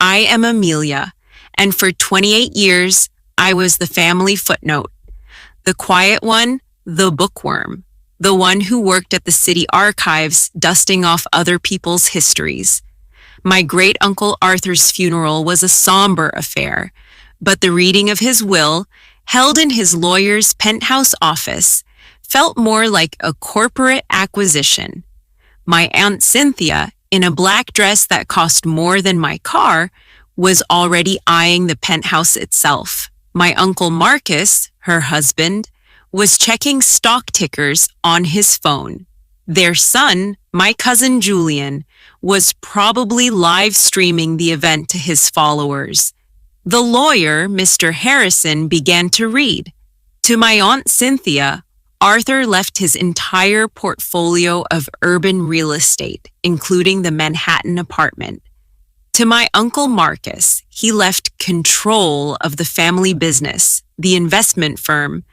I am Amelia, and for 28 years, I was the family footnote. The quiet one, the bookworm. The one who worked at the city archives, dusting off other people's histories. My great-uncle Arthur's funeral was a somber affair, but the reading of his will, held in his lawyer's penthouse office, felt more like a corporate acquisition. My Aunt Cynthia, in a black dress that cost more than my car, was already eyeing the penthouse itself. My Uncle Marcus, her husband, was checking stock tickers on his phone. Their son, my cousin Julian, was probably live streaming the event to his followers. The lawyer, Mr. Harrison, began to read. To my Aunt Cynthia, Arthur left his entire portfolio of urban real estate, including the Manhattan apartment. To my Uncle Marcus, he left control of the family business, the investment firm,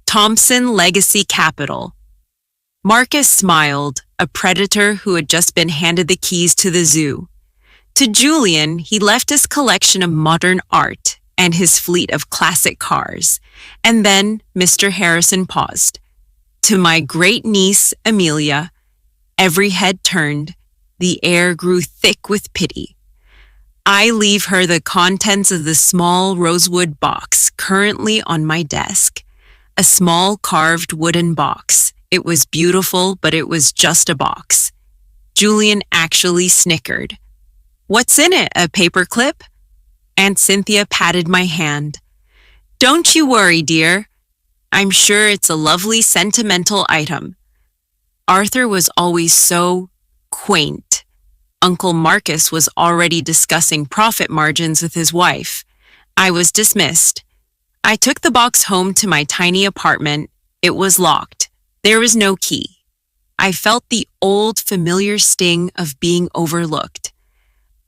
Thompson Legacy Capital. Marcus smiled, a predator who had just been handed the keys to the zoo. To Julian, he left his collection of modern art and his fleet of classic cars. And then Mr. Harrison paused. To my great-niece, Amelia, every head turned, the air grew thick with pity. I leave her the contents of the small rosewood box currently on my desk. A small carved wooden box. It was beautiful, but it was just a box. Julian actually snickered. What's in it, a paperclip? Aunt Cynthia patted my hand. Don't you worry, dear. I'm sure it's a lovely sentimental item. Arthur was always so quaint. Uncle Marcus was already discussing profit margins with his wife. I was dismissed. I took the box home to my tiny apartment. It was locked. There was no key. I felt the old familiar sting of being overlooked.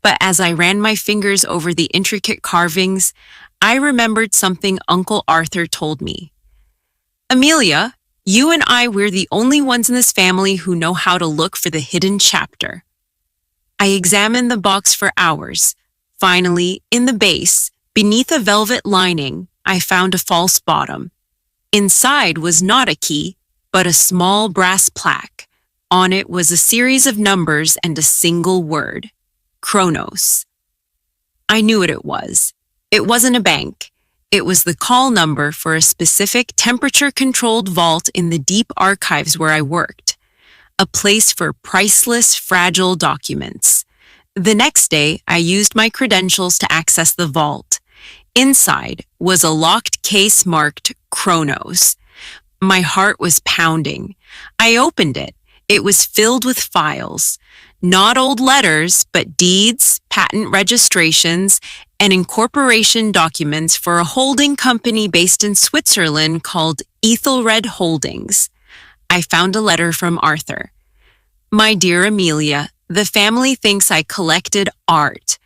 But as I ran my fingers over the intricate carvings, I remembered something Uncle Arthur told me. Amelia, you and I were the only ones in this family who know how to look for the hidden chapter. I examined the box for hours. Finally, in the base, beneath a velvet lining, I found a false bottom. Inside was not a key, but a small brass plaque. On it was a series of numbers and a single word, Chronos. I knew what it was. It wasn't a bank. It was the call number for a specific temperature-controlled vault in the deep archives where I worked, a place for priceless, fragile documents. The next day, I used my credentials to access the vault. Inside was a locked case marked Chronos. My heart was pounding. I opened it. It was filled with files. Not old letters, but deeds, patent registrations, and incorporation documents for a holding company based in Switzerland called Aethelred Holdings. I found a letter from Arthur. My dear Amelia, the family thinks I collected art.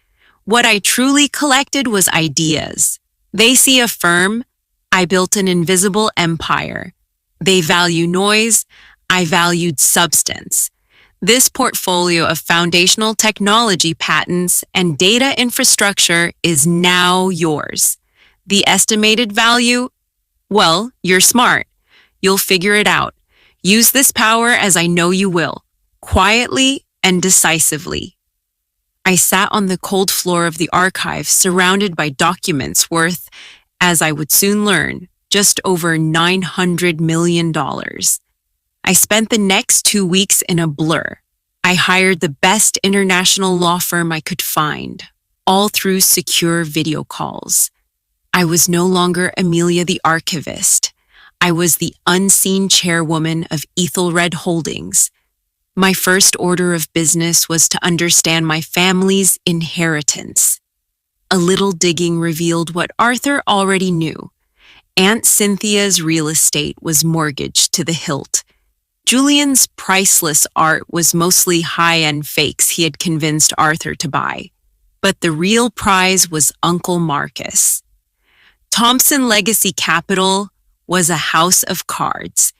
What I truly collected was ideas. They see a firm. I built an invisible empire. They value noise. I valued substance. This portfolio of foundational technology patents and data infrastructure is now yours. The estimated value? Well, you're smart. You'll figure it out. Use this power as I know you will, quietly and decisively. I sat on the cold floor of the archive, surrounded by documents worth, as I would soon learn, just over $900 million. I spent the next 2 weeks in a blur. I hired the best international law firm I could find, all through secure video calls. I was no longer Amelia the Archivist. I was the unseen chairwoman of Aethelred Holdings. My first order of business was to understand my family's inheritance. A little digging revealed what Arthur already knew. Aunt Cynthia's real estate was mortgaged to the hilt. Julian's priceless art was mostly high-end fakes he had convinced Arthur to buy. But the real prize was Uncle Marcus. Thompson Legacy Capital was a house of cards.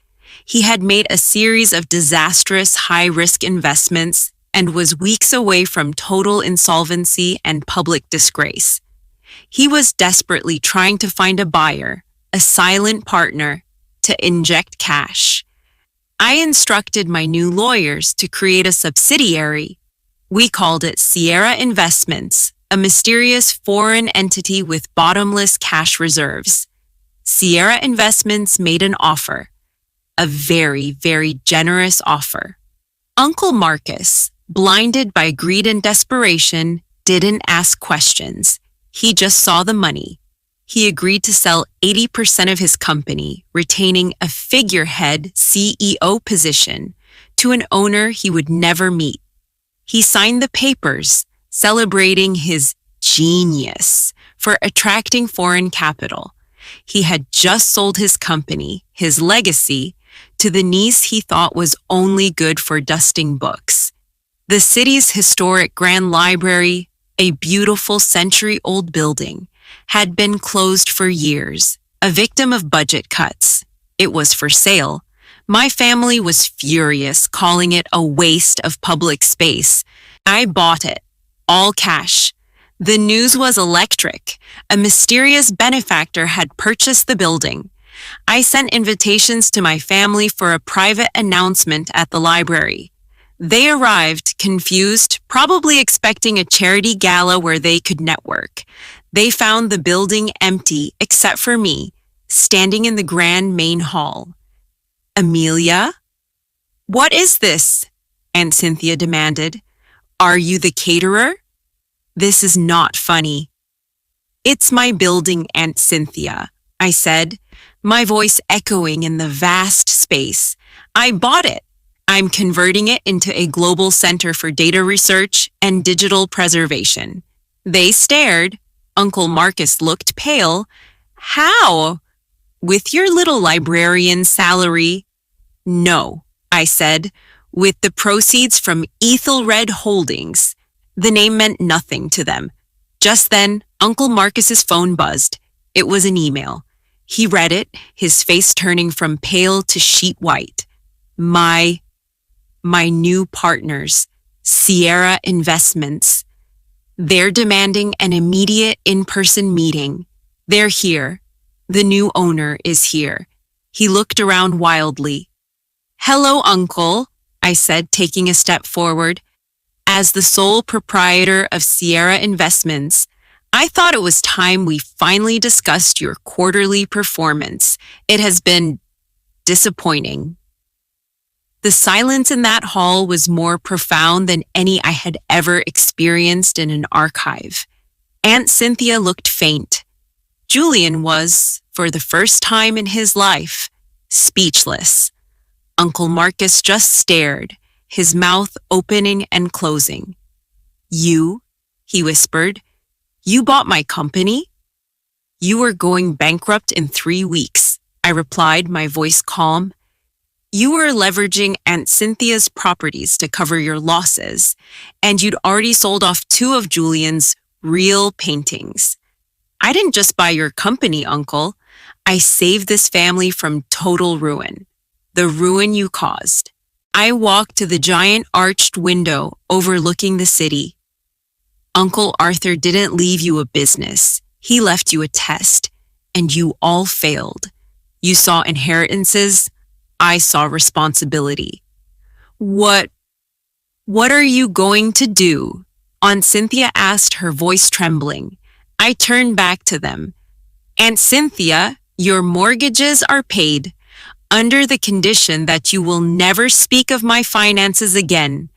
He had made a series of disastrous high-risk investments, and was weeks away from total insolvency and public disgrace. He was desperately trying to find a buyer, a silent partner, to inject cash. I instructed my new lawyers to create a subsidiary. We called it Sierra Investments, a mysterious foreign entity with bottomless cash reserves. Sierra Investments made an offer, a very, very generous offer. Uncle Marcus, blinded by greed and desperation, didn't ask questions. He just saw the money. He agreed to sell 80% of his company, retaining a figurehead CEO position, to an owner he would never meet. He signed the papers, celebrating his genius for attracting foreign capital. He had just sold his company, his legacy, to the niece he thought was only good for dusting books. The city's historic Grand Library, a beautiful century-old building, had been closed for years, a victim of budget cuts. It was for sale. My family was furious, calling it a waste of public space. I bought it, all cash. The news was electric. A mysterious benefactor had purchased the building. I sent invitations to my family for a private announcement at the library. They arrived, confused, probably expecting a charity gala where they could network. They found the building empty, except for me, standing in the grand main hall. Amelia? What is this? Aunt Cynthia demanded. Are you the caterer? This is not funny. It's my building, Aunt Cynthia, I said, my voice echoing in the vast space. I bought it. I'm converting it into a global center for data research and digital preservation. They stared. Uncle Marcus looked pale. How? With your little librarian salary? No, I said, with the proceeds from Aethelred Holdings. The name meant nothing to them. Just then, Uncle Marcus's phone buzzed. It was an email. He read it, his face turning from pale to sheet white. My new partners, Sierra Investments. They're demanding an immediate in-person meeting. They're here. The new owner is here. He looked around wildly. Hello, Uncle, I said, taking a step forward. As the sole proprietor of Sierra Investments, I thought it was time we finally discussed your quarterly performance. It has been disappointing. The silence in that hall was more profound than any I had ever experienced in an archive. Aunt Cynthia looked faint. Julian was, for the first time in his life, speechless. Uncle Marcus just stared, his mouth opening and closing. You, he whispered, you bought my company? You were going bankrupt in 3 weeks, I replied, my voice calm. You were leveraging Aunt Cynthia's properties to cover your losses, and you'd already sold off 2 of Julian's real paintings. I didn't just buy your company, Uncle. I saved this family from total ruin, the ruin you caused. I walked to the giant arched window overlooking the city. Uncle Arthur didn't leave you a business. He left you a test, and you all failed. You saw inheritances. I saw responsibility. What are you going to do? Aunt Cynthia asked, her voice trembling. I turned back to them. Aunt Cynthia, your mortgages are paid, under the condition that you will never speak of my finances again.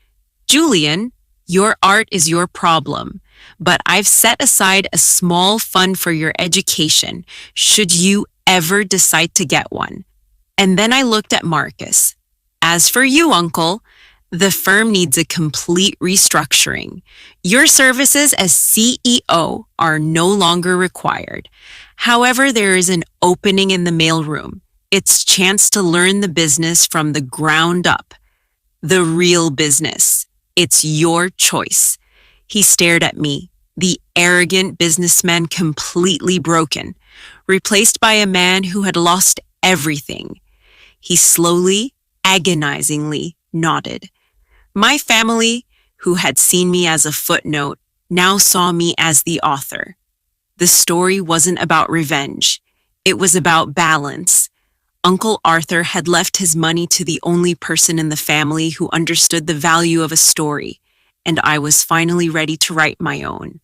Julian, your art is your problem, but I've set aside a small fund for your education, should you ever decide to get one. And then I looked at Marcus. As for you, Uncle, the firm needs a complete restructuring. Your services as CEO are no longer required. However, there is an opening in the mailroom. It's chance to learn the business from the ground up. The real business. It's your choice. He stared at me, the arrogant businessman completely broken, replaced by a man who had lost everything. He slowly, agonizingly nodded. My family, who had seen me as a footnote, now saw me as the author. The story wasn't about revenge. It was about balance. Uncle Arthur had left his money to the only person in the family who understood the value of a story, and I was finally ready to write my own.